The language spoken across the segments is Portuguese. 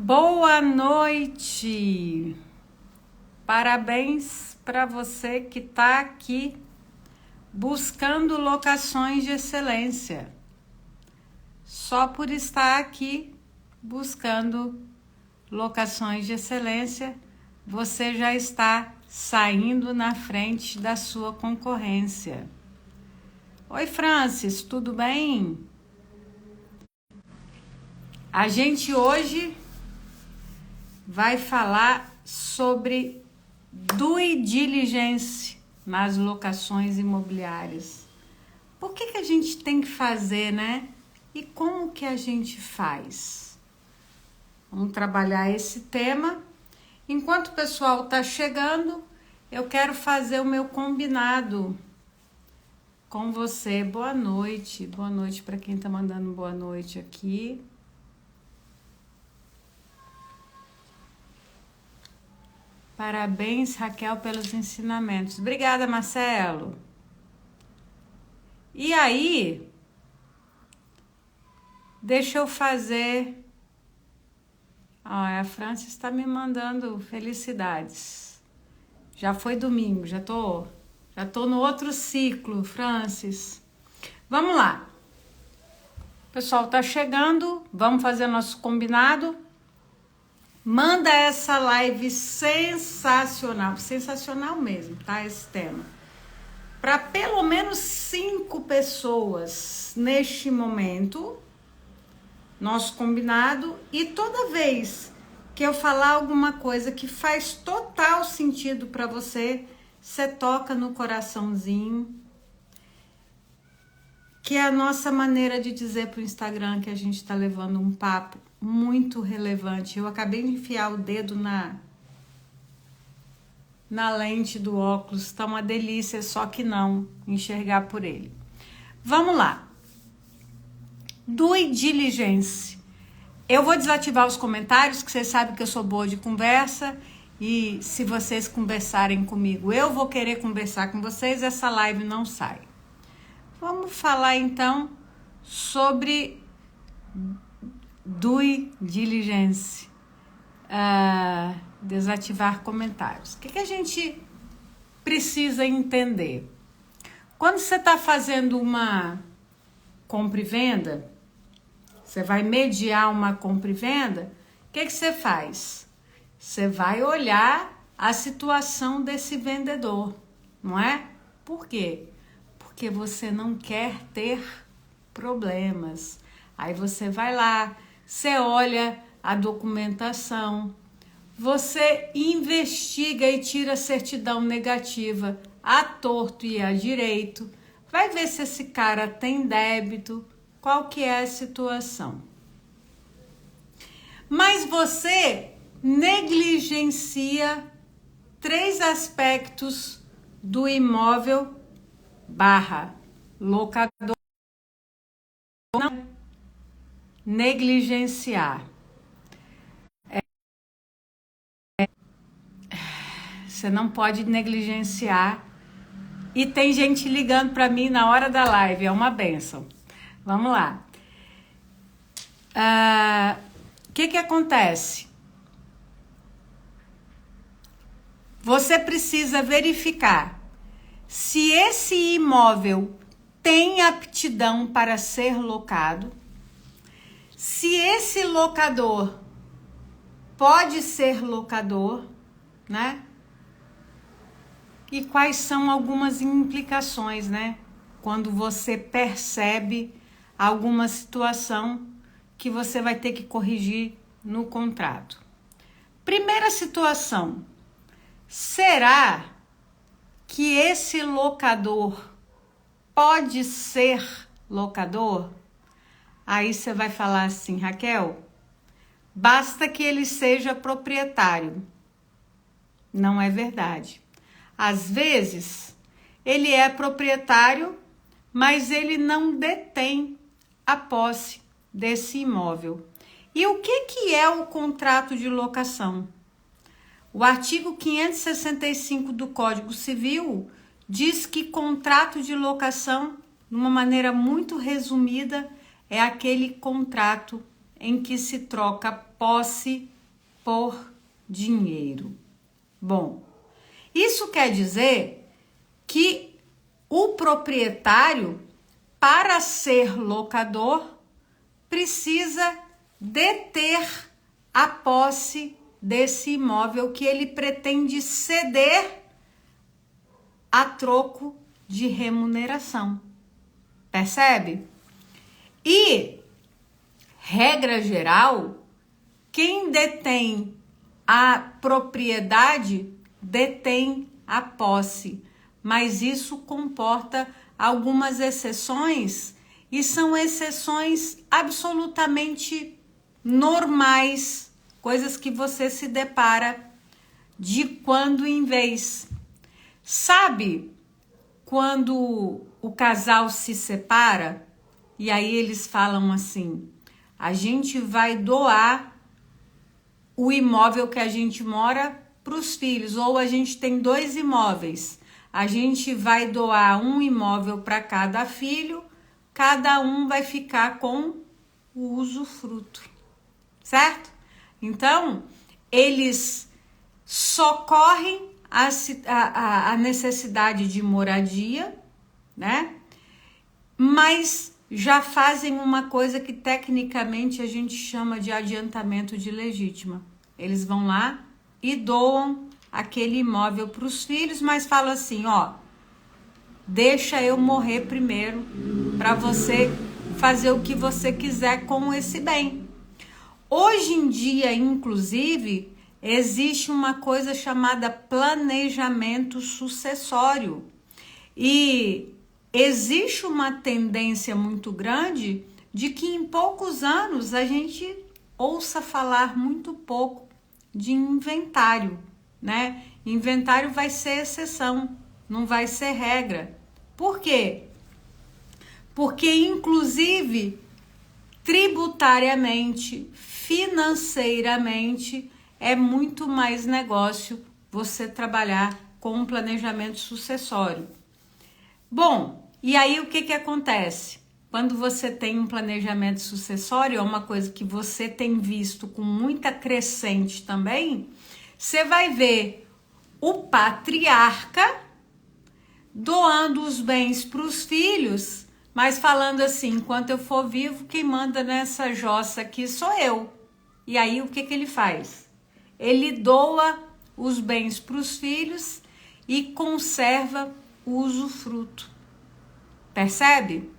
Boa noite! Parabéns para você que está aqui buscando locações de excelência. Só por estar aqui buscando locações de excelência, você já está saindo na frente da sua concorrência. Oi, Francis, tudo bem? A gente hoje vai falar sobre due diligence nas locações imobiliárias. Por que a gente tem que fazer, né? E como que a gente faz? Vamos trabalhar esse tema. Enquanto o pessoal está chegando, eu quero fazer o meu combinado com você. Boa noite para quem está mandando boa noite aqui. Parabéns, Raquel, pelos ensinamentos. Obrigada, Marcelo. E aí, deixa eu fazer... a Francis está me mandando felicidades. Já foi domingo, já tô no outro ciclo, Francis. Vamos lá. O pessoal tá chegando, vamos fazer nosso combinado. Manda essa live sensacional, sensacional mesmo, tá? Esse tema. Para pelo menos 5 pessoas neste momento, nosso combinado. E toda vez que eu falar alguma coisa que faz total sentido para você, você toca no coraçãozinho, que é a nossa maneira de dizer pro Instagram que a gente tá levando um papo muito relevante. Eu acabei de enfiar o dedo na lente do óculos, tá uma delícia, só que não enxergar por ele. Vamos lá. Due diligence. Eu vou desativar os comentários, que vocês sabem que eu sou boa de conversa, e se vocês conversarem comigo, eu vou querer conversar com vocês, essa live não sai. Vamos falar então sobre due diligence. Desativar comentários. O que a gente precisa entender? Quando você está fazendo uma compra e venda, você vai mediar uma compra e venda, o que você faz? Você vai olhar a situação desse vendedor, não é? Por quê? Porque você não quer ter problemas. Aí você vai lá, você olha a documentação, você investiga e tira a certidão negativa à torto e à direito, vai ver se esse cara tem débito, qual que é a situação. Mas você negligencia 3 aspectos do imóvel / locador. Não negligenciar. Você não pode negligenciar. E tem gente ligando para mim na hora da live, é uma bênção. Vamos lá. O que acontece? Você precisa verificar se esse imóvel tem aptidão para ser locado, se esse locador pode ser locador, né? E quais são algumas implicações, né? Quando você percebe alguma situação que você vai ter que corrigir no contrato. Primeira situação, será que esse locador pode ser locador? Aí você vai falar assim, Raquel, basta que ele seja proprietário. Não é verdade. Às vezes, ele é proprietário, mas ele não detém a posse desse imóvel. E o que é o contrato de locação? O artigo 565 do Código Civil diz que contrato de locação, de uma maneira muito resumida, é aquele contrato em que se troca posse por dinheiro. Bom, isso quer dizer que o proprietário, para ser locador, precisa deter a posse desse imóvel que ele pretende ceder a troco de remuneração. Percebe? E, regra geral, quem detém a propriedade detém a posse, mas isso comporta algumas exceções e são exceções absolutamente normais, coisas que você se depara de quando em vez. Sabe quando o casal se separa e aí eles falam assim: a gente vai doar o imóvel que a gente mora para os filhos, ou a gente tem 2 imóveis, a gente vai doar um imóvel para cada filho, cada um vai ficar com o usufruto, certo? Então, eles socorrem a necessidade de moradia, né? Mas já fazem uma coisa que tecnicamente a gente chama de adiantamento de legítima. Eles vão lá e doam aquele imóvel para os filhos, mas falam assim, ó, deixa eu morrer primeiro para você fazer o que você quiser com esse bem. Hoje em dia, inclusive, existe uma coisa chamada planejamento sucessório e existe uma tendência muito grande de que em poucos anos a gente ouça falar muito pouco de inventário, né? Inventário vai ser exceção, não vai ser regra. Por quê? Porque, inclusive, tributariamente, financeiramente, é muito mais negócio você trabalhar com um planejamento sucessório. Bom, e aí o que acontece? Quando você tem um planejamento sucessório, é uma coisa que você tem visto com muita crescente também, você vai ver o patriarca doando os bens para os filhos, mas falando assim, enquanto eu for vivo, quem manda nessa jossa aqui sou eu. E aí o que ele faz? Ele doa os bens para os filhos e conserva o usufruto. Percebe?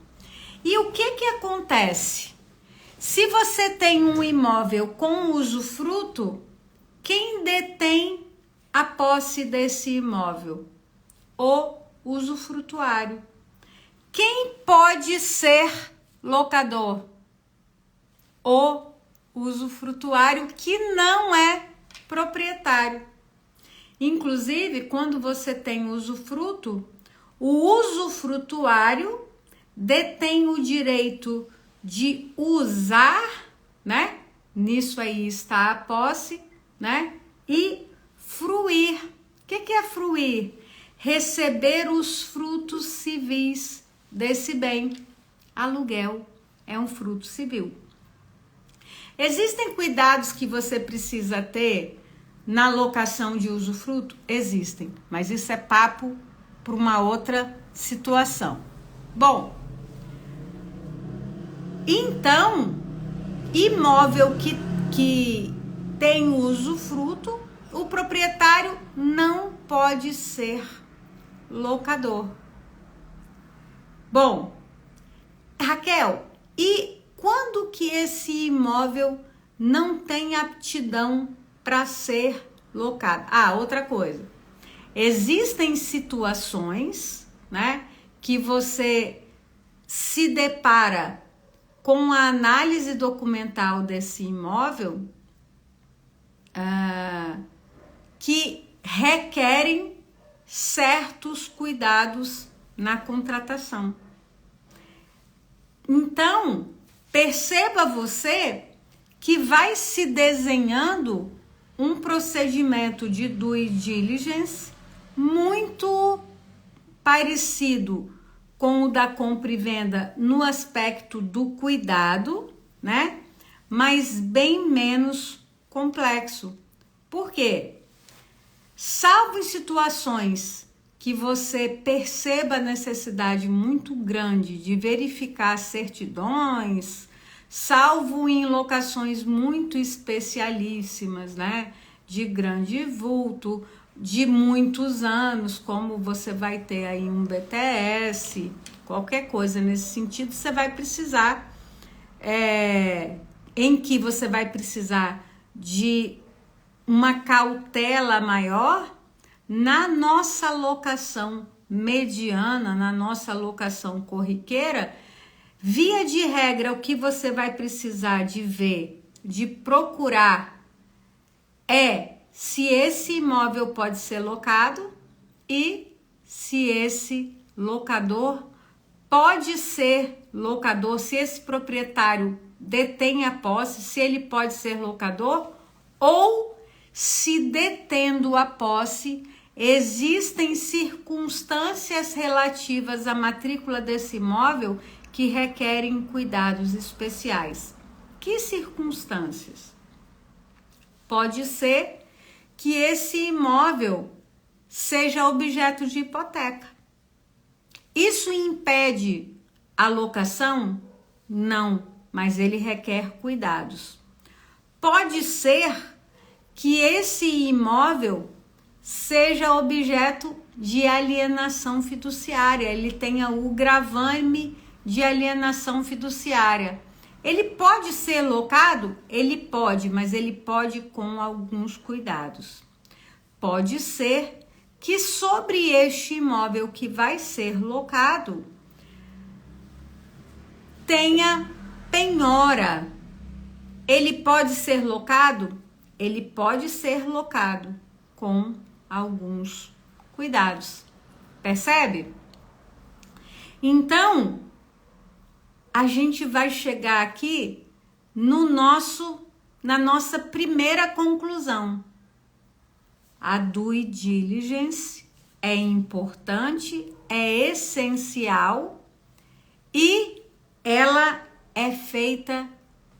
E o que acontece? Se você tem um imóvel com usufruto, quem detém a posse desse imóvel? O usufrutuário. Quem pode ser locador? O usufrutuário que não é proprietário. Inclusive, quando você tem usufruto, o usufrutuário detém o direito de usar, né? Nisso aí está a posse, né? E fruir. O que é fruir? Receber os frutos civis desse bem. Aluguel é um fruto civil. Existem cuidados que você precisa ter na locação de usufruto? Existem, mas isso é papo para uma outra situação. Bom, então, imóvel que tem usufruto, o proprietário não pode ser locador. Bom, Raquel, e quando que esse imóvel não tem aptidão para ser locado? Ah, outra coisa. Existem situações, né, que você se depara com a análise documental desse imóvel que requerem certos cuidados na contratação. Então, perceba você que vai se desenhando um procedimento de due diligence muito parecido com o da compra e venda no aspecto do cuidado, né? mas bem menos complexo. Por quê? Salvo em situações que você perceba a necessidade muito grande de verificar certidões, salvo em locações muito especialíssimas, né? De grande vulto, de muitos anos, como você vai ter aí um BTS, qualquer coisa nesse sentido, você vai precisar, em que você vai precisar de uma cautela maior. Na nossa locação mediana, na nossa locação corriqueira, via de regra, o que você vai precisar de ver, de procurar, é se esse imóvel pode ser locado e se esse locador pode ser locador, se esse proprietário detém a posse, se ele pode ser locador, ou se detendo a posse, existem circunstâncias relativas à matrícula desse imóvel que requerem cuidados especiais. Que circunstâncias? Pode ser que esse imóvel seja objeto de hipoteca. Isso impede a locação? Não, mas ele requer cuidados. Pode ser que esse imóvel seja objeto de alienação fiduciária, ele tenha o gravame de alienação fiduciária. Ele pode ser locado? Ele pode, mas ele pode com alguns cuidados. Pode ser que sobre este imóvel que vai ser locado tenha penhora. Ele pode ser locado? Ele pode ser locado com alguns cuidados. Percebe? Então, a gente vai chegar aqui na nossa primeira conclusão. A due diligence é importante, é essencial e ela é feita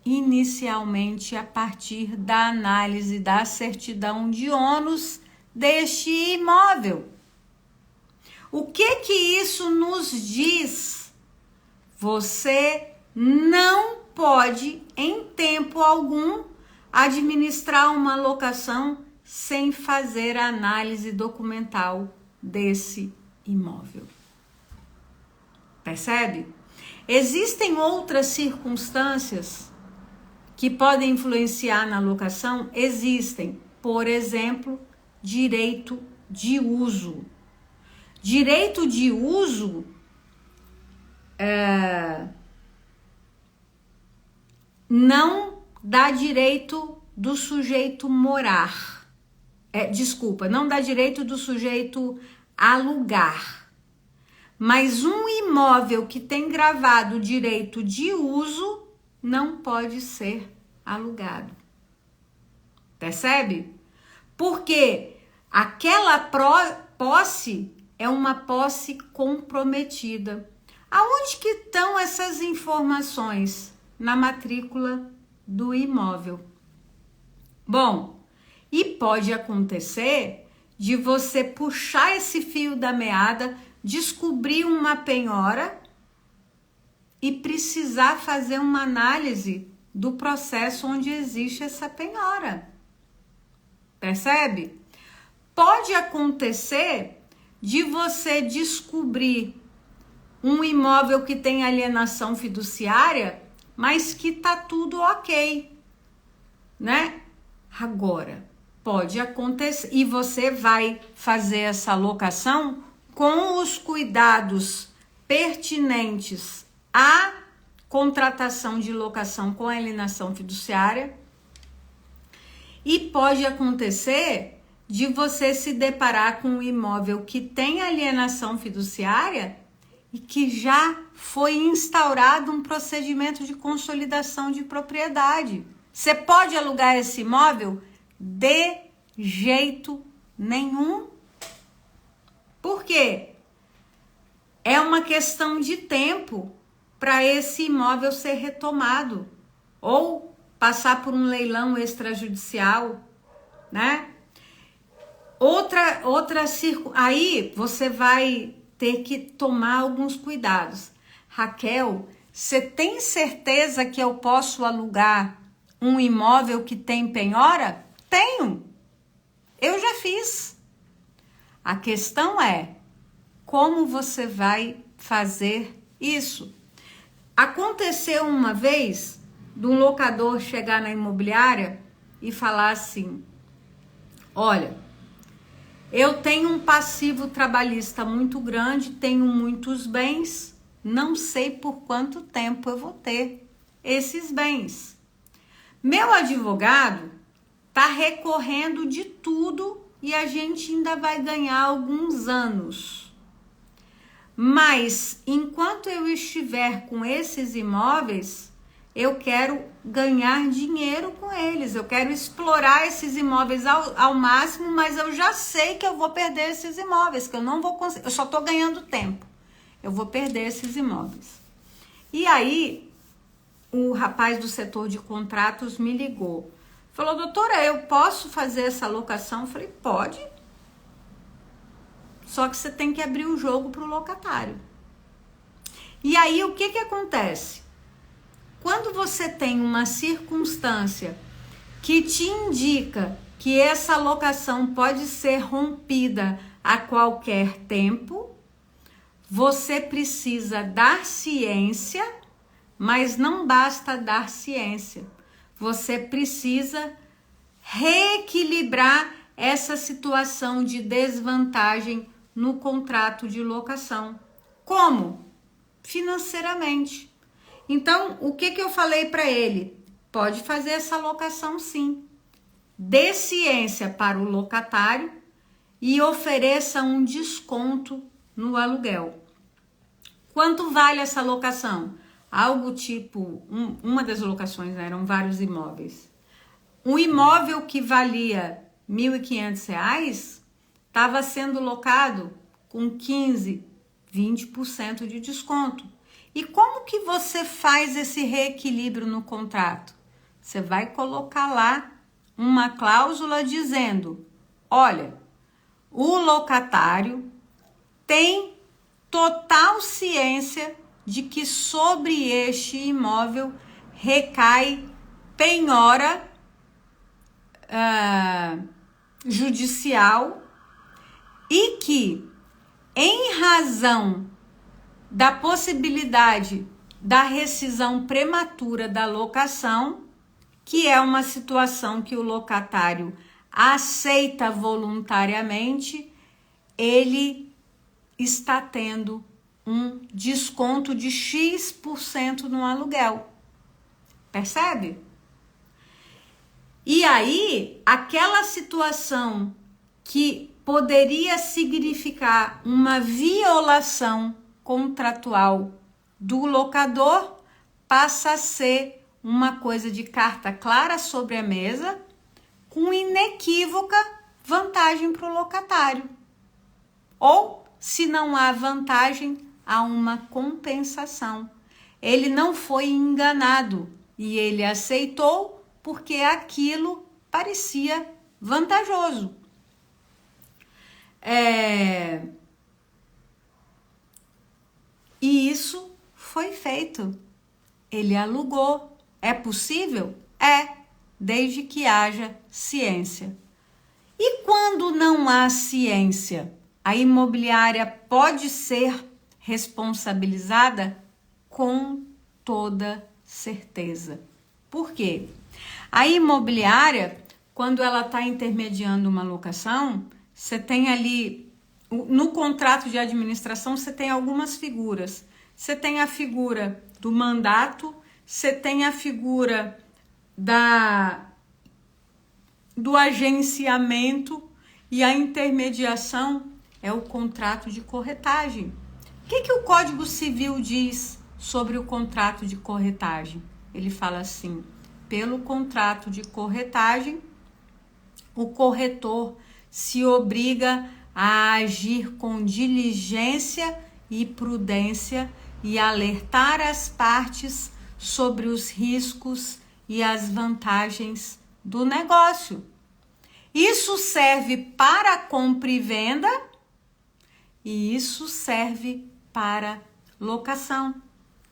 inicialmente a partir da análise da certidão de ônus deste imóvel. O que isso nos diz? Você não pode, em tempo algum, administrar uma locação sem fazer a análise documental desse imóvel. Percebe? Existem outras circunstâncias que podem influenciar na locação? Existem. Por exemplo, direito de uso. Direito de uso não dá direito do sujeito morar. Não dá direito do sujeito alugar. Mas um imóvel que tem gravado direito de uso não pode ser alugado. Percebe? Porque aquela posse é uma posse comprometida. Aonde que estão essas informações? Na matrícula do imóvel. Bom, e pode acontecer de você puxar esse fio da meada, descobrir uma penhora e precisar fazer uma análise do processo onde existe essa penhora. Percebe? Pode acontecer de você descobrir um imóvel que tem alienação fiduciária, mas que tá tudo ok, né? Agora, pode acontecer, e você vai fazer essa locação com os cuidados pertinentes à contratação de locação com alienação fiduciária, e pode acontecer de você se deparar com um imóvel que tem alienação fiduciária e que já foi instaurado um procedimento de consolidação de propriedade. Você pode alugar esse imóvel? De jeito nenhum. Por quê? É uma questão de tempo para esse imóvel ser retomado ou passar por um leilão extrajudicial, né? Aí você vai ter que tomar alguns cuidados. Raquel, você tem certeza que eu posso alugar um imóvel que tem penhora? Tenho. Eu já fiz. A questão é como você vai fazer isso. Aconteceu uma vez de um locador chegar na imobiliária e falar assim: olha, eu tenho um passivo trabalhista muito grande, tenho muitos bens, não sei por quanto tempo eu vou ter esses bens. Meu advogado está recorrendo de tudo e a gente ainda vai ganhar alguns anos. Mas enquanto eu estiver com esses imóveis, eu quero ganhar dinheiro com eles, eu quero explorar esses imóveis ao máximo, mas eu já sei que eu vou perder esses imóveis, que eu não vou conseguir, eu só estou ganhando tempo, eu vou perder esses imóveis. E aí, o rapaz do setor de contratos me ligou, falou: doutora, eu posso fazer essa locação? Eu falei: pode, só que você tem que abrir o jogo para o locatário. E aí, o que acontece? Quando você tem uma circunstância que te indica que essa locação pode ser rompida a qualquer tempo, você precisa dar ciência, mas não basta dar ciência. Você precisa reequilibrar essa situação de desvantagem no contrato de locação. Como? Financeiramente. Então, o que eu falei para ele? Pode fazer essa locação sim. Dê ciência para o locatário e ofereça um desconto no aluguel. Quanto vale essa locação? Algo tipo, uma das locações, né, eram vários imóveis. Um imóvel que valia R$ 1.500 estava sendo locado com 15%, 20% de desconto. E como que você faz esse reequilíbrio no contrato? Você vai colocar lá uma cláusula dizendo: olha, o locatário tem total ciência de que sobre este imóvel recai penhora judicial e que, em razão da possibilidade da rescisão prematura da locação, que é uma situação que o locatário aceita voluntariamente, ele está tendo um desconto de X% no aluguel. Percebe? E aí, aquela situação que poderia significar uma violação contratual do locador passa a ser uma coisa de carta clara sobre a mesa, com inequívoca vantagem para o locatário. Ou, se não há vantagem, há uma compensação. Ele não foi enganado e ele aceitou porque aquilo parecia vantajoso. E isso foi feito. Ele alugou. É possível? É, desde que haja ciência. E quando não há ciência, a imobiliária pode ser responsabilizada? Com toda certeza. Por quê? A imobiliária, quando ela está intermediando uma locação, você tem ali, no contrato de administração, você tem algumas figuras. Você tem a figura do mandato, você tem a figura do agenciamento e a intermediação é o contrato de corretagem. O que o Código Civil diz sobre o contrato de corretagem? Ele fala assim: pelo contrato de corretagem, o corretor se obriga a agir com diligência e prudência e alertar as partes sobre os riscos e as vantagens do negócio. Isso serve para compra e venda e isso serve para locação.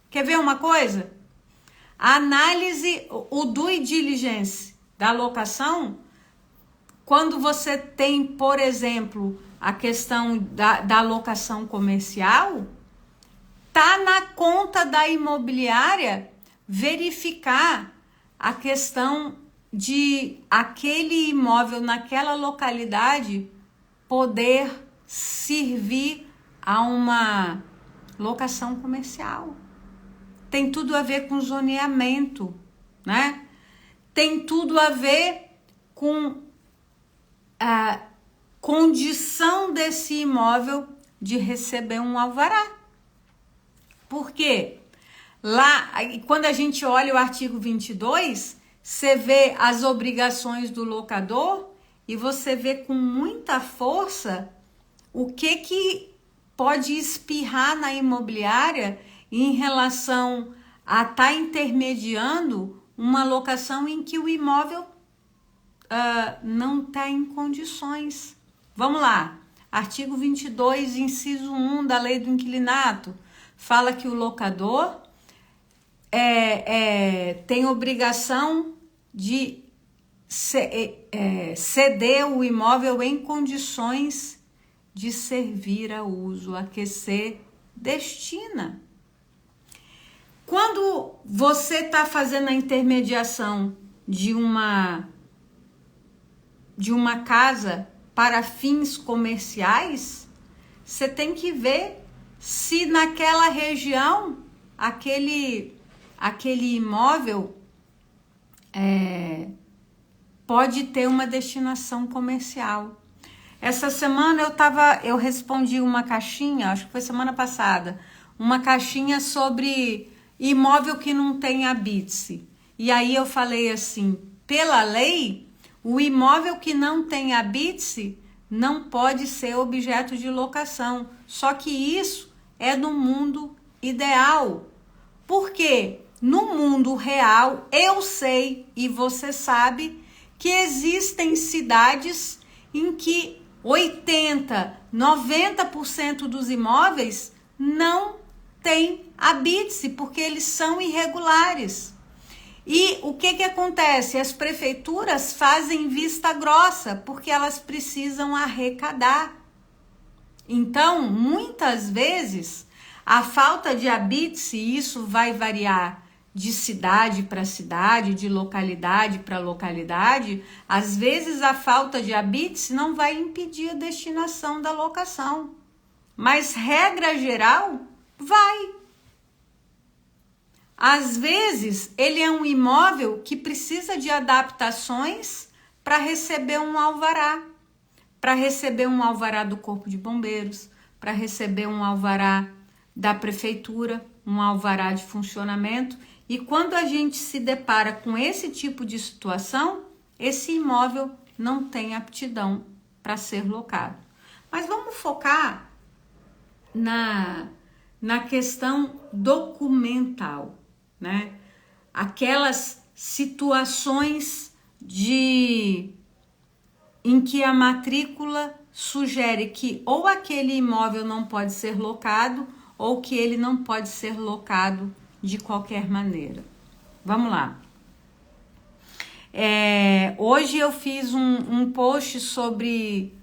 Quer ver uma coisa? A análise, o due diligence da locação, quando você tem, por exemplo, a questão da locação comercial, tá na conta da imobiliária verificar a questão de aquele imóvel naquela localidade poder servir a uma locação comercial. Tem tudo a ver com zoneamento, né? Tem tudo a ver com a condição desse imóvel de receber um alvará. Por quê? Lá, quando a gente olha o artigo 22, você vê as obrigações do locador e você vê com muita força o que pode espirrar na imobiliária em relação a estar intermediando uma locação em que o imóvel não está em condições. Vamos lá, artigo 22, inciso 1 da Lei do Inquilinato, fala que o locador tem obrigação de ceder o imóvel em condições de servir a uso, aquecer, destina. Quando você está fazendo a intermediação de uma casa para fins comerciais, você tem que ver se naquela região aquele imóvel pode ter uma destinação comercial. Essa semana eu respondi uma caixinha, acho que foi semana passada, uma caixinha sobre imóvel que não tem habite-se. E aí eu falei assim, pela lei, o imóvel que não tem habite-se não pode ser objeto de locação. Só que isso é no mundo ideal. Por quê? No mundo real, eu sei e você sabe que existem cidades em que 80%, 90% dos imóveis não tem habite-se, porque eles são irregulares. E o que acontece? As prefeituras fazem vista grossa, porque elas precisam arrecadar. Então, muitas vezes, a falta de habite-se, isso vai variar de cidade para cidade, de localidade para localidade, às vezes a falta de habite-se não vai impedir a destinação da locação. Mas, regra geral, vai. Às vezes, ele é um imóvel que precisa de adaptações para receber um alvará. Para receber um alvará do Corpo de Bombeiros, para receber um alvará da prefeitura, um alvará de funcionamento. E quando a gente se depara com esse tipo de situação, esse imóvel não tem aptidão para ser locado. Mas vamos focar na questão documental, né? Aquelas situações em que a matrícula sugere que ou aquele imóvel não pode ser locado ou que ele não pode ser locado de qualquer maneira. Vamos lá. Hoje eu fiz um post sobre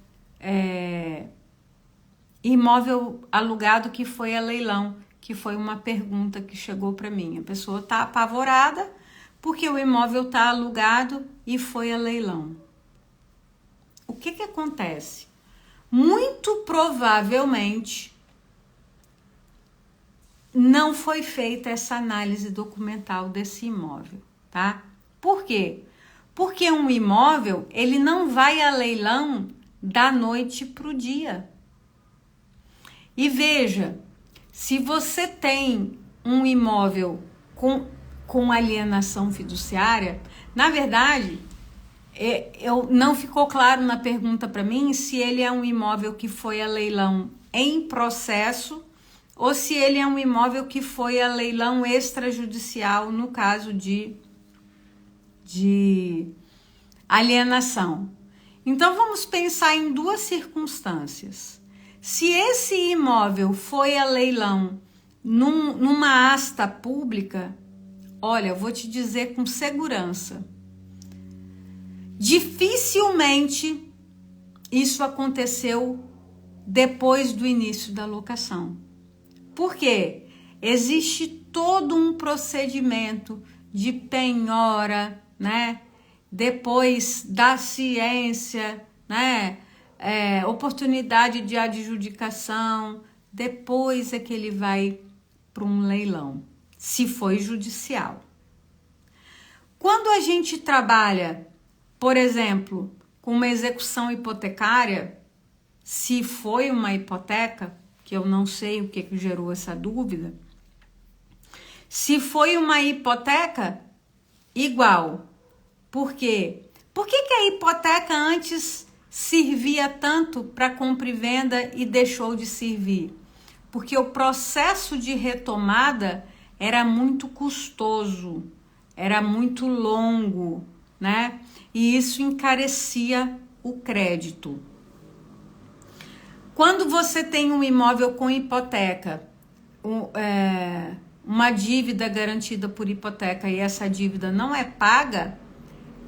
imóvel alugado que foi a leilão, que foi uma pergunta que chegou para mim. A pessoa está apavorada porque o imóvel está alugado e foi a leilão. O que acontece? Muito provavelmente não foi feita essa análise documental desse imóvel, tá? Por quê? Porque um imóvel, ele não vai a leilão da noite para o dia. E veja, se você tem um imóvel com alienação fiduciária, na verdade, não ficou claro na pergunta para mim se ele é um imóvel que foi a leilão em processo ou se ele é um imóvel que foi a leilão extrajudicial no caso de de alienação. Então vamos pensar em duas circunstâncias. Se esse imóvel foi a leilão numa asta pública, olha, eu vou te dizer com segurança, dificilmente isso aconteceu depois do início da locação. Por quê? Existe todo um procedimento de penhora, né? Depois da ciência, né? Oportunidade de adjudicação, depois é que ele vai para um leilão, se foi judicial. Quando a gente trabalha, por exemplo, com uma execução hipotecária, se foi uma hipoteca, que eu não sei o que gerou essa dúvida, se foi uma hipoteca, igual. Por quê? Por que a hipoteca antes servia tanto para compra e venda e deixou de servir? Porque o processo de retomada era muito custoso, era muito longo, né? E isso encarecia o crédito. Quando você tem um imóvel com hipoteca, uma dívida garantida por hipoteca e essa dívida não é paga,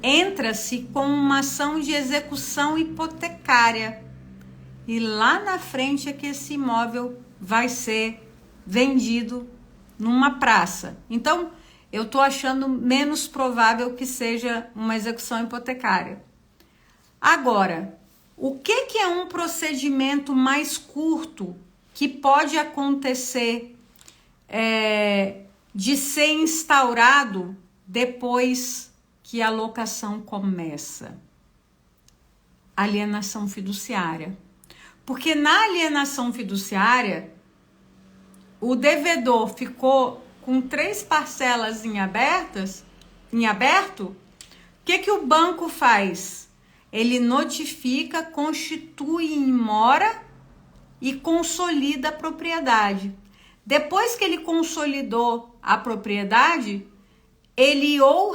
entra-se com uma ação de execução hipotecária. E lá na frente é que esse imóvel vai ser vendido numa praça. Então, eu estou achando menos provável que seja uma execução hipotecária. Agora, o que é um procedimento mais curto que pode acontecer de ser instaurado depois que a locação começa? Alienação fiduciária. Porque na alienação fiduciária, o devedor ficou com 3 parcelas em aberto, o que o banco faz? Ele notifica, constitui em mora e consolida a propriedade. Depois que ele consolidou a propriedade, ele ou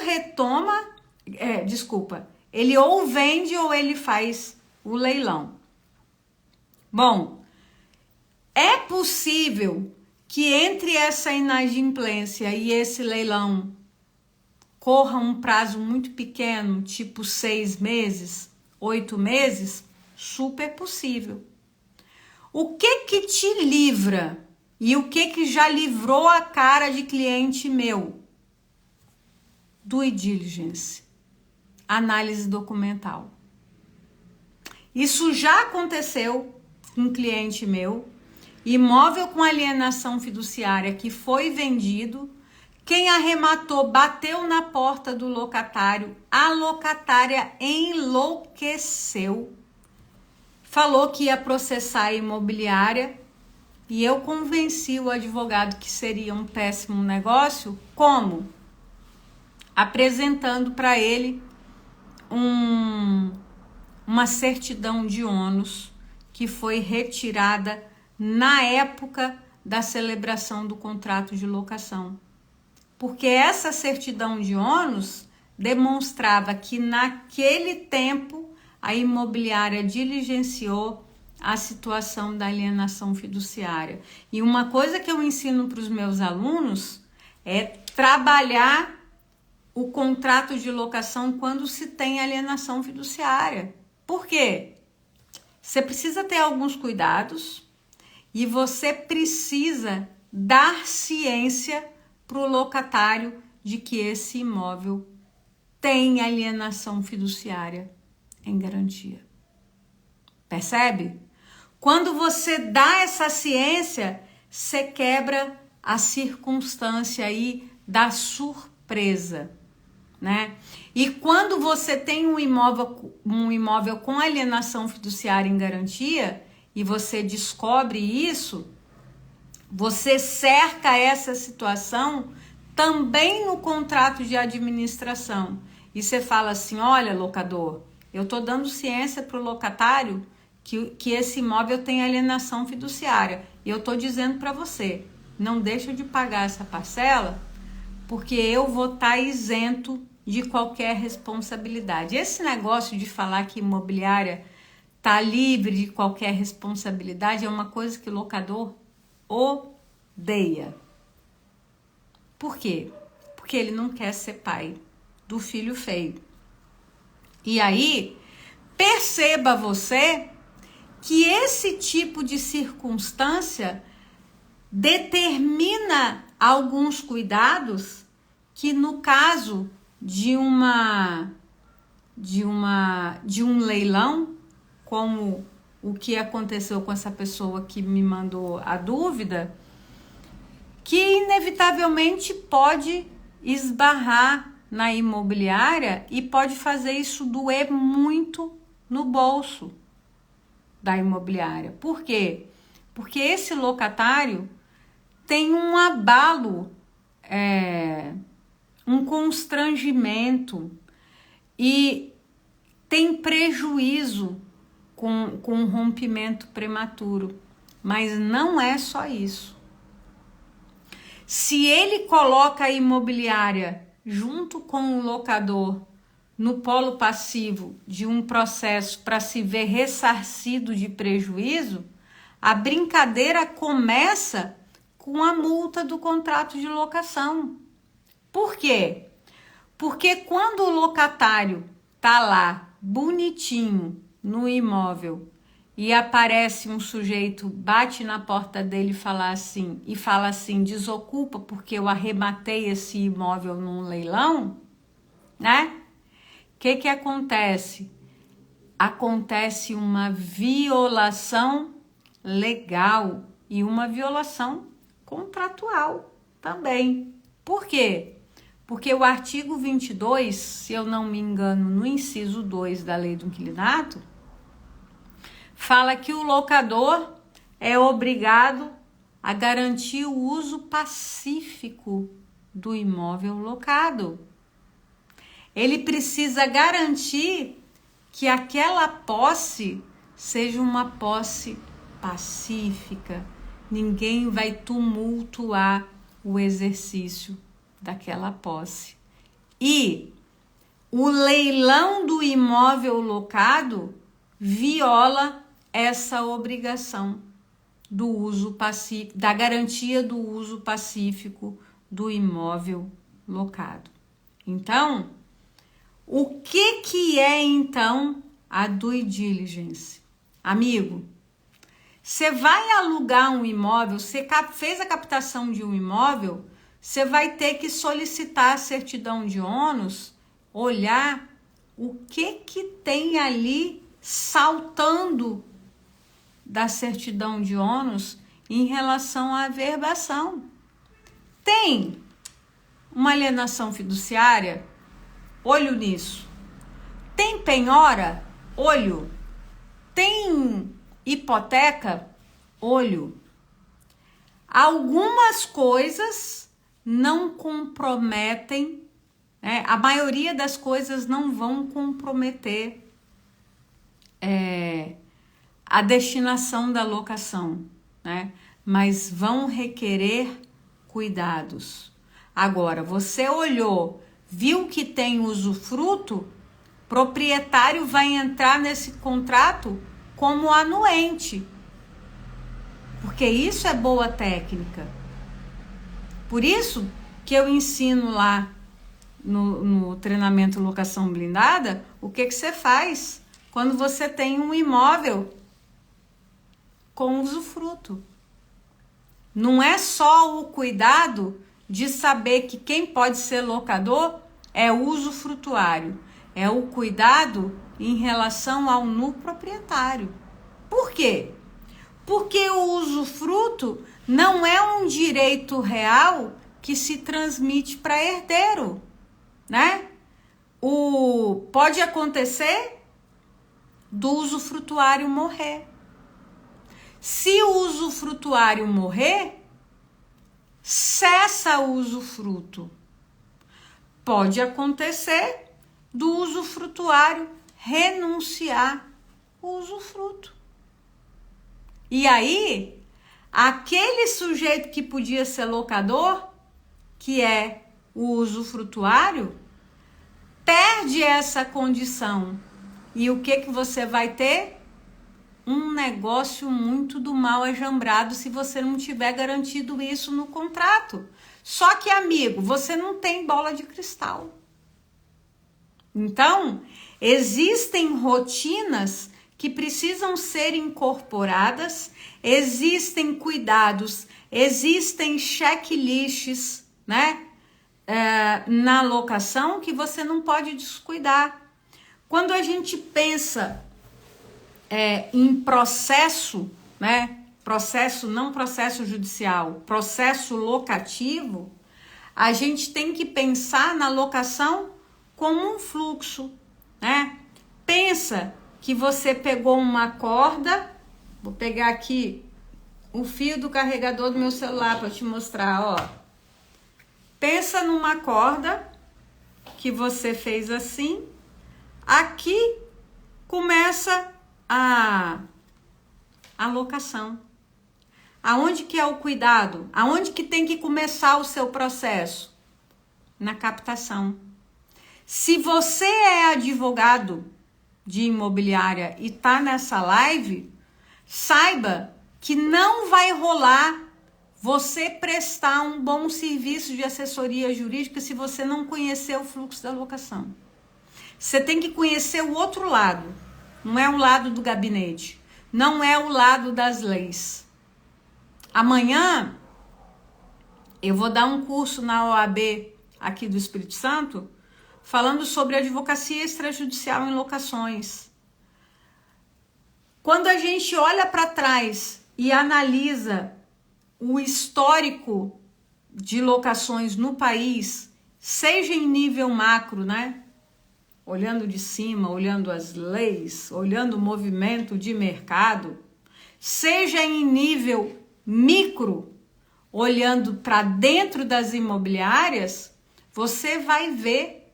ele ou vende ou ele faz o leilão. Bom, é possível que entre essa inadimplência e esse leilão corra um prazo muito pequeno, tipo 6 meses, 8 meses, super possível. O que te livra e o que já livrou a cara de cliente meu? Due diligence, análise documental. Isso já aconteceu com um cliente meu, imóvel com alienação fiduciária que foi vendido, quem arrematou bateu na porta do locatário, a locatária enlouqueceu, falou que ia processar a imobiliária e eu convenci o advogado que seria um péssimo negócio. Como? Apresentando para ele uma certidão de ônus que foi retirada na época da celebração do contrato de locação. Porque essa certidão de ônus demonstrava que naquele tempo a imobiliária diligenciou a situação da alienação fiduciária. E uma coisa que eu ensino para os meus alunos é trabalhar o contrato de locação quando se tem alienação fiduciária. Por quê? Você precisa ter alguns cuidados e você precisa dar ciência para o locatário de que esse imóvel tem alienação fiduciária em garantia. Percebe? Quando você dá essa ciência, você quebra a circunstância aí da surpresa, né? E quando você tem um imóvel com alienação fiduciária em garantia e você descobre isso, você cerca essa situação também no contrato de administração. E você fala assim, olha, locador, eu estou dando ciência para o locatário que esse imóvel tem alienação fiduciária. E eu estou dizendo para você, não deixa de pagar essa parcela, porque eu vou estar isento de qualquer responsabilidade. Esse negócio de falar que imobiliária está livre de qualquer responsabilidade é uma coisa que o locador odeia. Por quê? Porque ele não quer ser pai do filho feio. E aí, perceba você que esse tipo de circunstância determina alguns cuidados que, no caso de um leilão, como o que aconteceu com essa pessoa que me mandou a dúvida, que inevitavelmente pode esbarrar na imobiliária e pode fazer isso doer muito no bolso da imobiliária. Por quê? Porque esse locatário tem um abalo, um constrangimento e tem prejuízo com um rompimento prematuro. Mas não é só isso. Se ele coloca a imobiliária junto com o locador no polo passivo de um processo para se ver ressarcido de prejuízo, a brincadeira começa com a multa do contrato de locação. Por quê? Porque quando o locatário tá lá bonitinho no imóvel e aparece um sujeito, bate na porta dele e fala assim, desocupa porque eu arrematei esse imóvel num leilão, né? O que acontece? Acontece uma violação legal e uma violação contratual também. Por quê? Porque o artigo 22, se eu não me engano, no inciso 2 da Lei do Inquilinato, fala que o locador é obrigado a garantir o uso pacífico do imóvel locado. Ele precisa garantir que aquela posse seja uma posse pacífica. Ninguém vai tumultuar o exercício daquela posse. E o leilão do imóvel locado viola essa obrigação do uso pacífico, da garantia do uso pacífico do imóvel locado. Então, o que é então a due diligence? Amigo, você vai alugar um imóvel, você fez a captação de um imóvel, você vai ter que solicitar a certidão de ônus, olhar o que tem ali saltando da certidão de ônus em relação à averbação. Tem uma alienação fiduciária? Olho nisso. Tem penhora? Olho. Tem hipoteca? Olho. Algumas coisas não comprometem, né? A maioria das coisas não vão comprometer a destinação da locação, né? Mas vão requerer cuidados. Agora, você olhou, viu que tem usufruto, proprietário vai entrar nesse contrato como anuente, porque isso é boa técnica. Por isso que eu ensino lá no treinamento Locação Blindada, o que você faz quando você tem um imóvel com usufruto. Não é só o cuidado de saber que quem pode ser locador é o usufrutuário, é o cuidado em relação ao nu proprietário. Por quê? Porque o usufruto não é um direito real que se transmite para herdeiro, né? Pode acontecer do usufrutuário morrer. Se o usufrutuário morrer, cessa o usufruto. Pode acontecer do usufrutuário renunciar o usufruto. E aí, aquele sujeito que podia ser locador, que é o usufrutuário, perde essa condição. E o que você vai ter? Um negócio muito do mal ajambrado se você não tiver garantido isso no contrato. Só que, amigo, você não tem bola de cristal. Então, existem rotinas que precisam ser incorporadas, existem cuidados, existem checklists, né? Na locação que você não pode descuidar. Quando a gente pensa em processo, né? Processo, não processo judicial, processo locativo, a gente tem que pensar na locação como um fluxo, né? Pensa que você pegou uma corda, vou pegar aqui o fio do carregador do meu celular para te mostrar, ó. Pensa numa corda que você fez assim, aqui começa a locação. Aonde que é o cuidado? Aonde que tem que começar o seu processo? Na captação. Se você é advogado de imobiliária e tá nessa live, saiba que não vai rolar você prestar um bom serviço de assessoria jurídica se você não conhecer o fluxo da locação. Você tem que conhecer o outro lado. Não é o lado do gabinete. Não é o lado das leis. Amanhã eu vou dar um curso na OAB aqui do Espírito Santo falando sobre advocacia extrajudicial em locações. Quando a gente olha para trás e analisa o histórico de locações no país, seja em nível macro, né? Olhando de cima, olhando as leis, olhando o movimento de mercado, seja em nível micro, olhando para dentro das imobiliárias, você vai ver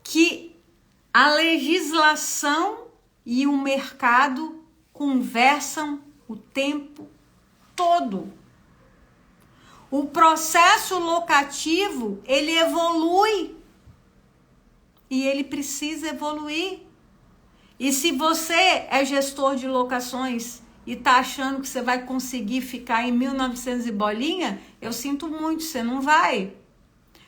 que a legislação e o mercado conversam o tempo todo. O processo locativo, ele evolui e ele precisa evoluir. E se você é gestor de locações e tá achando que você vai conseguir ficar em 1900 e bolinha, eu sinto muito, você não vai.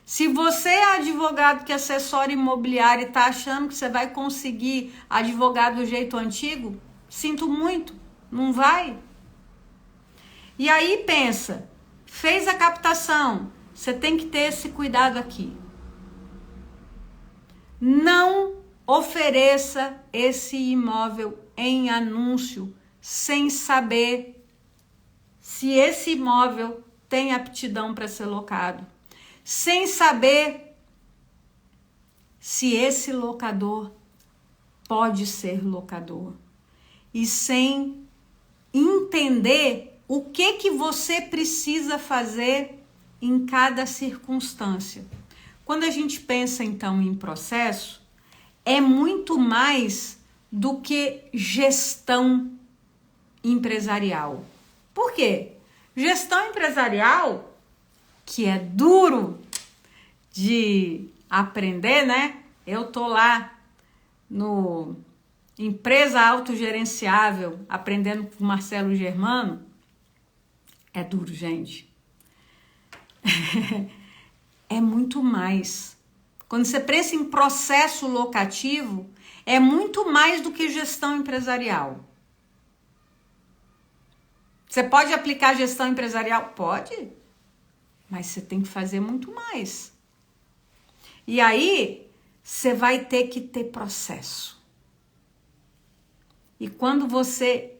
Se você é advogado que assessora imobiliário e tá achando que você vai conseguir advogar do jeito antigo, sinto muito, não vai. E aí pensa, fez a captação, você tem que ter esse cuidado aqui. Não ofereça esse imóvel em anúncio sem saber se esse imóvel tem aptidão para ser locado, sem saber se esse locador pode ser locador e sem entender o que você precisa fazer em cada circunstância. Quando a gente pensa então em processo, é muito mais do que gestão empresarial. Por quê? Gestão empresarial, que é duro de aprender, né? Eu tô lá no Empresa Autogerenciável, aprendendo com o Marcelo Germano. É duro, gente. É muito mais. Quando você pensa em processo locativo, é muito mais do que gestão empresarial. Você pode aplicar gestão empresarial? Pode. Mas você tem que fazer muito mais. E aí, você vai ter que ter processo. E quando você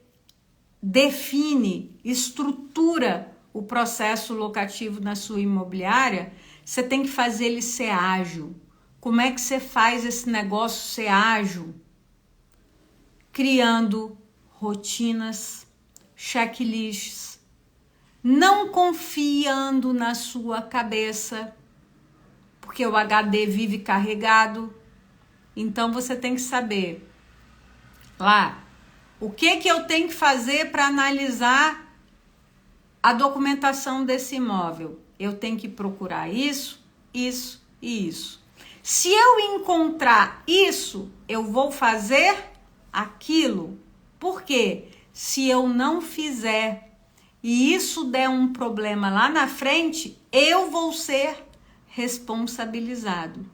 define, estrutura o processo locativo na sua imobiliária, você tem que fazer ele ser ágil. Como é que você faz esse negócio ser ágil? Criando rotinas, checklists, não confiando na sua cabeça, porque o HD vive carregado. Então você tem que saber lá o que eu tenho que fazer para analisar a documentação desse imóvel. Eu tenho que procurar isso, isso e isso. Se eu encontrar isso, eu vou fazer aquilo. Por quê? Se eu não fizer e isso der um problema lá na frente, eu vou ser responsabilizado.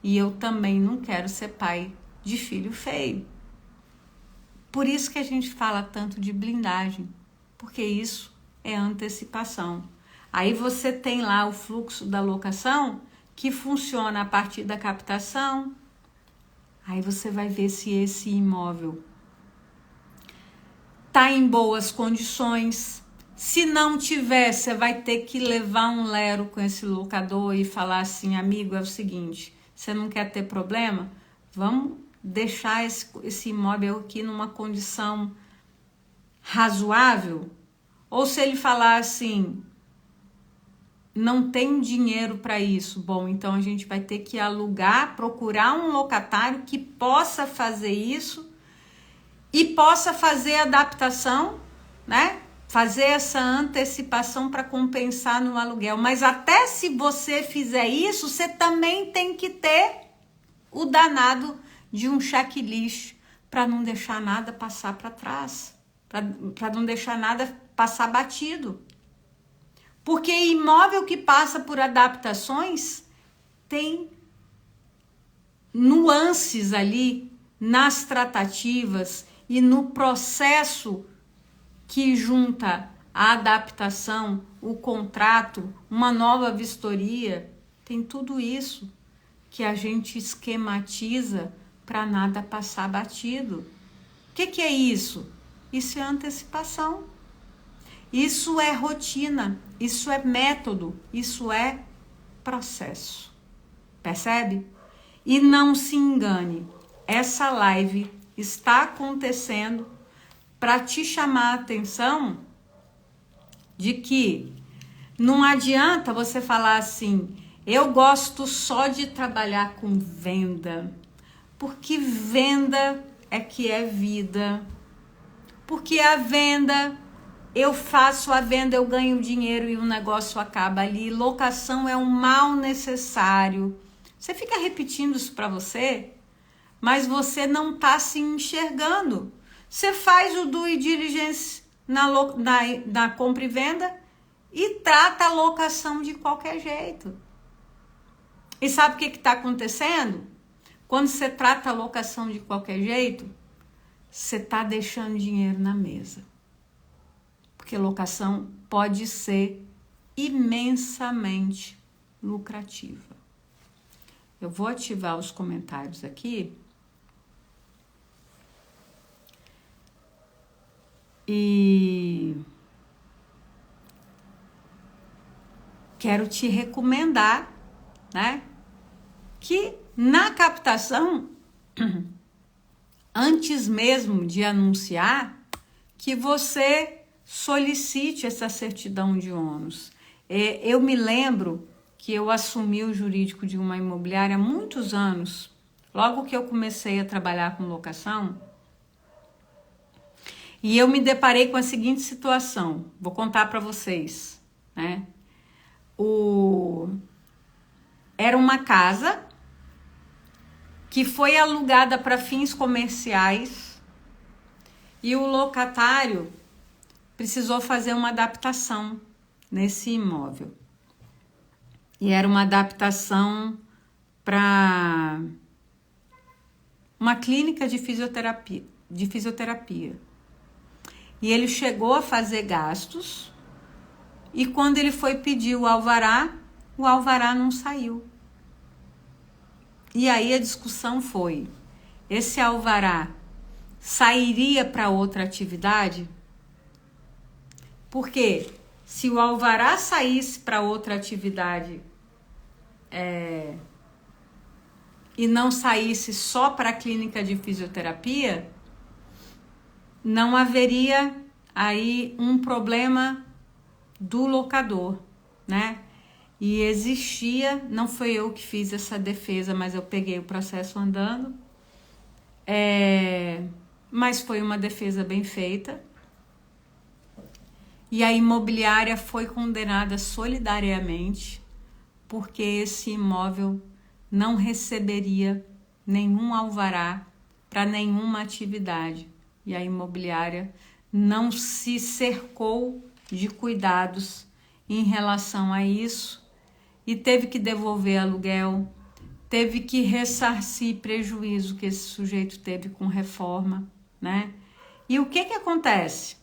E eu também não quero ser pai de filho feio. Por isso que a gente fala tanto de blindagem, porque isso é antecipação. Aí você tem lá o fluxo da locação que funciona a partir da captação. Aí você vai ver se esse imóvel está em boas condições. Se não tiver, você vai ter que levar um lero com esse locador e falar assim, amigo, é o seguinte, você não quer ter problema? Vamos deixar esse imóvel aqui numa condição razoável? Ou se ele falar assim, não tem dinheiro para isso, bom, então a gente vai ter que alugar, procurar um locatário que possa fazer isso e possa fazer adaptação, né? Fazer essa antecipação para compensar no aluguel. Mas até se você fizer isso, você também tem que ter o danado de um checklist para não deixar nada passar para trás, para não deixar nada passar batido. Porque imóvel que passa por adaptações tem nuances ali nas tratativas e no processo que junta a adaptação, o contrato, uma nova vistoria, tem tudo isso que a gente esquematiza para nada passar batido. O que é isso? Isso é antecipação. Isso é rotina, isso é método, isso é processo. Percebe? E não se engane, essa live está acontecendo para te chamar a atenção de que não adianta você falar assim, eu gosto só de trabalhar com venda, porque venda é que é vida, porque a venda, eu faço a venda, eu ganho dinheiro e o negócio acaba ali, locação é um mal necessário. Você fica repetindo isso para você, mas você não está se enxergando. Você faz o due diligence na compra e venda e trata a locação de qualquer jeito. E sabe o que está acontecendo? Quando você trata a locação de qualquer jeito, você está deixando dinheiro na mesa. Porque locação pode ser imensamente lucrativa. Eu vou ativar os comentários aqui. E quero te recomendar, né, que na captação, antes mesmo de anunciar, que você solicite essa certidão de ônus. Eu me lembro que eu assumi o jurídico de uma imobiliária há muitos anos, logo que eu comecei a trabalhar com locação, e eu me deparei com a seguinte situação, vou contar para vocês, né? Era uma casa que foi alugada para fins comerciais e o locatário precisou fazer uma adaptação nesse imóvel. E era uma adaptação para uma clínica de fisioterapia. E ele chegou a fazer gastos e quando ele foi pedir o alvará não saiu. E aí a discussão foi, esse alvará sairia para outra atividade? Porque se o alvará saísse para outra atividade e não saísse só para a clínica de fisioterapia, não haveria aí um problema do locador, né? E existia, não foi eu que fiz essa defesa, mas eu peguei o processo andando, mas foi uma defesa bem feita. E a imobiliária foi condenada solidariamente, porque esse imóvel não receberia nenhum alvará para nenhuma atividade. E a imobiliária não se cercou de cuidados em relação a isso e teve que devolver aluguel, teve que ressarcir prejuízo que esse sujeito teve com reforma, né? E o que acontece?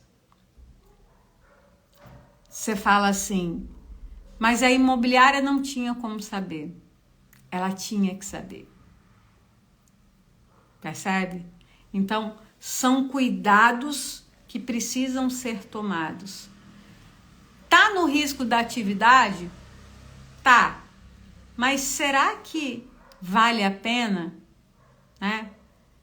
Você fala assim, mas a imobiliária não tinha como saber. Ela tinha que saber. Percebe? Então, são cuidados que precisam ser tomados. Tá no risco da atividade? Tá. Mas será que vale a pena, né,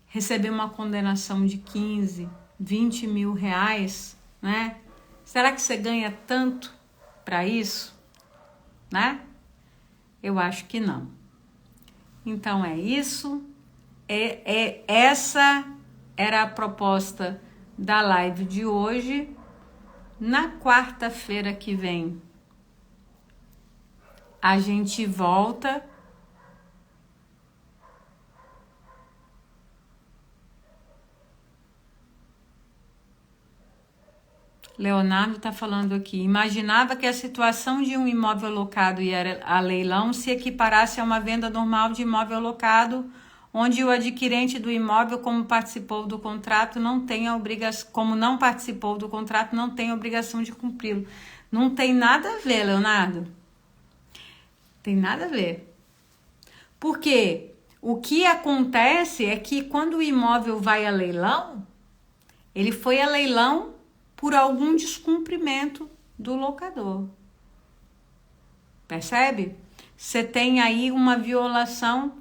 receber uma condenação de 15, 20 mil reais, né? Será que você ganha tanto para isso, né? Eu acho que não. Então é isso. Essa era a proposta da live de hoje. Na quarta-feira que vem a gente volta. Leonardo está falando aqui. Imaginava que a situação de um imóvel locado e a leilão se equiparasse a uma venda normal de imóvel locado, onde o adquirente do imóvel, como participou do contrato, não tem a obrigação, como não participou do contrato, não tem a obrigação de cumpri-lo. Não tem nada a ver, Leonardo. Tem nada a ver. Porque o que acontece é que quando o imóvel vai a leilão, ele foi a leilão por algum descumprimento do locador. Percebe? Você tem aí uma violação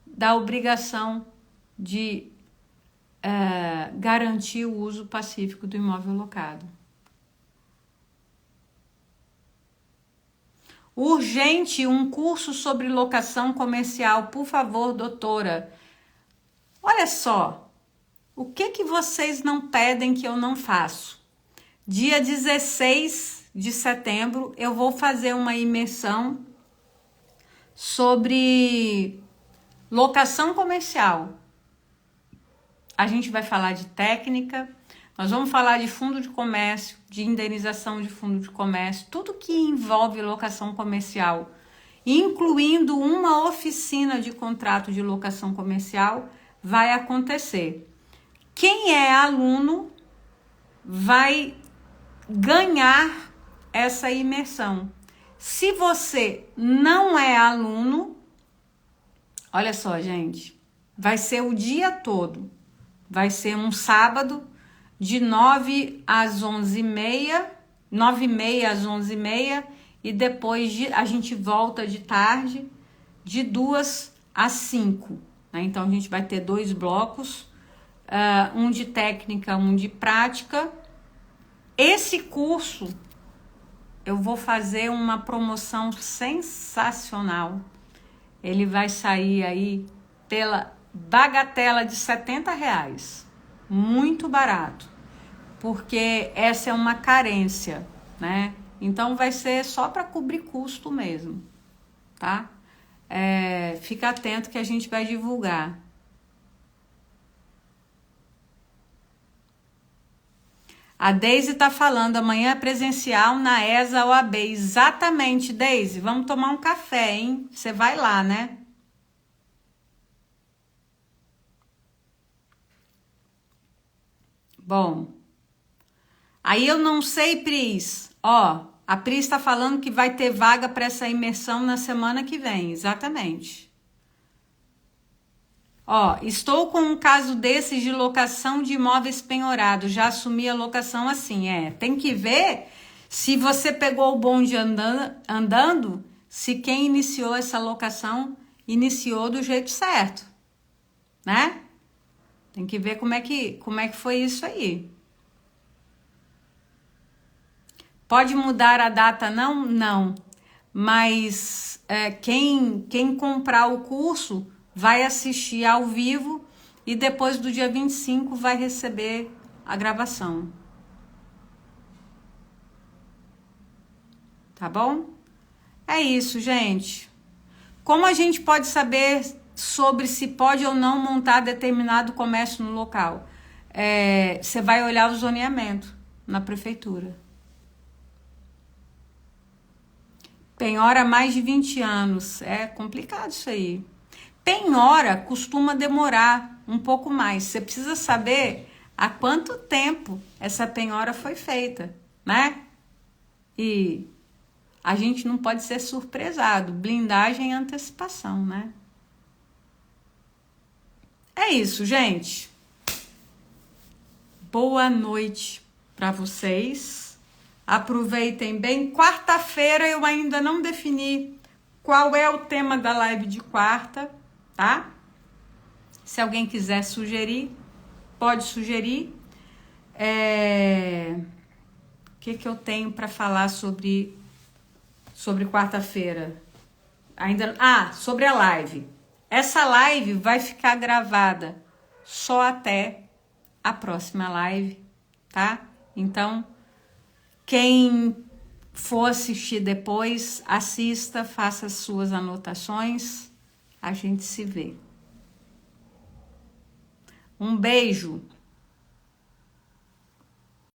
da obrigação de garantir o uso pacífico do imóvel locado. Urgente, um curso sobre locação comercial, por favor, doutora. Olha só, o que vocês não pedem que eu não faço? Dia 16 de setembro, eu vou fazer uma imersão sobre locação comercial. A gente vai falar de técnica, nós vamos falar de fundo de comércio, de indenização de fundo de comércio, tudo que envolve locação comercial, incluindo uma oficina de contrato de locação comercial, vai acontecer. Quem é aluno vai ganhar essa imersão. Se você não é aluno, olha só, gente, vai ser o dia todo. Vai ser um sábado de 9 às 11h30, 9h30 às 11h30, e depois a gente volta de tarde, de 2 às 5. Né? Então, a gente vai ter 2 blocos, um de técnica, um de prática. Esse curso, eu vou fazer uma promoção sensacional. Ele vai sair aí pela bagatela de R$70. Muito barato. Porque essa é uma carência, né? Então vai ser só para cobrir custo mesmo, tá? Fica atento que a gente vai divulgar. A Deise tá falando, amanhã é presencial na ESA OAB. Exatamente, Deise. Vamos tomar um café, hein? Você vai lá, né? Bom. Aí eu não sei, Pris. Ó, a Pris tá falando que vai ter vaga para essa imersão na semana que vem. Exatamente. Ó, estou com um caso desses de locação de imóveis penhorados. Já assumi a locação assim. Tem que ver se você pegou o bonde andando, se quem iniciou essa locação iniciou do jeito certo, né? Tem que ver como é que foi isso aí. Pode mudar a data? Não, não. Mas quem comprar o curso vai assistir ao vivo e depois do dia 25 vai receber a gravação. Tá bom? É isso, gente. Como a gente pode saber sobre se pode ou não montar determinado comércio no local? Você vai olhar o zoneamento na prefeitura. Penhora há mais de 20 anos. É complicado isso aí. Penhora costuma demorar um pouco mais. Você precisa saber há quanto tempo essa penhora foi feita, né? E a gente não pode ser surpresado. Blindagem e antecipação, né? É isso, gente. Boa noite para vocês. Aproveitem bem. Quarta-feira eu ainda não defini qual é o tema da live de quarta, tá? Se alguém quiser sugerir, pode sugerir. O que eu tenho para falar sobre quarta-feira? Sobre a live. Essa live vai ficar gravada só até a próxima live, tá? Então, quem for assistir depois, assista, faça as suas anotações. A gente se vê. Um beijo.